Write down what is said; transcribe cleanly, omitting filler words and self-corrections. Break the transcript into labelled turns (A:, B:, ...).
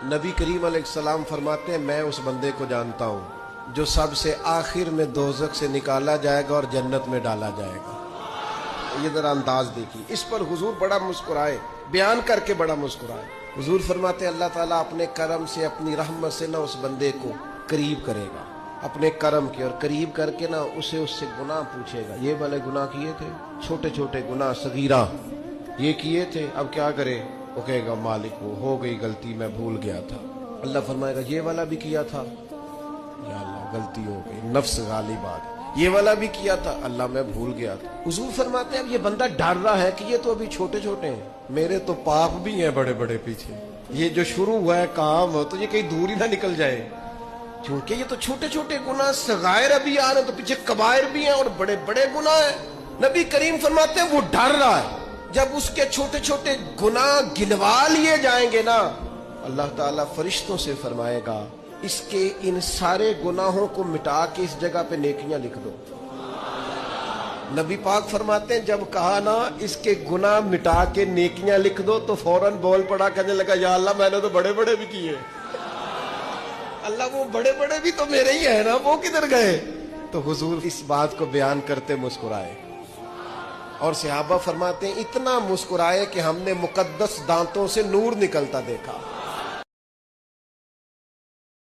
A: नबी करीम अलैहिस्सलाम फरमाते हैं, मैं उस बंदे को जानता हूँ जो सबसे आखिर में दोज़ख से निकाला जाएगा और जन्नत में डाला जाएगा। ये जरा अंदाज देखिए। इस पर हुजूर बड़ा मुस्कुराए, बयान करके बड़ा मुस्कुराए। हुजूर फरमाते हैं, अल्लाह ताला अपने करम से, अपनी रहमत से ना उस बंदे को करीब करेगा, अपने करम के, और करीब करके ना उससे गुनाह पूछेगा। ये वाले गुनाह किए थे, छोटे छोटे गुनाह सगीरा ये किए थे, अब क्या करे? वो कहेगा, मालिक वो हो गई गलती, मैं भूल गया था। अल्लाह फरमाएगा, ये वाला भी किया था, या अल्लाह गलती हो गई, नफ्स गालिब आ गई। ये वाला भी किया था, अल्लाह मैं भूल गया था। हुजूर फरमाते हैं, अब ये बंदा डर रहा है कि ये तो अभी छोटे छोटे हैं, मेरे तो पाप भी हैं बड़े बड़े पीछे, ये जो शुरू हुआ है काम तो ये कहीं दूर ही ना निकल जाए, क्योंकि ये तो छोटे छोटे गुनाह सगायर अभी आ रहे हैं, तो पीछे कबायर भी हैं और बड़े बड़े गुनाह हैं। नबी करीम फरमाते हैं, वो डर रहा है, जब उसके छोटे छोटे गुनाह गिनवा लिए जाएंगे ना, अल्लाह ताला फरिश्तों से फरमाएगा, इसके इन सारे गुनाहों को मिटा के इस जगह पे नेकियां लिख दो। नबी पाक फरमाते हैं, जब कहा ना इसके गुनाह मिटा के नेकियां लिख दो, तो फौरन बोल पड़ा, कहने लगा, या अल्लाह मैंने तो बड़े बड़े भी किए। अल्लाह वो बड़े बड़े भी तो मेरे ही है ना, वो किधर गए? तो हुजूर इस बात को बयान करते मुस्कुराए, और सहाबा फरमाते हैं, इतना मुस्कुराए कि हमने मुकद्दस दांतों से नूर निकलता देखा।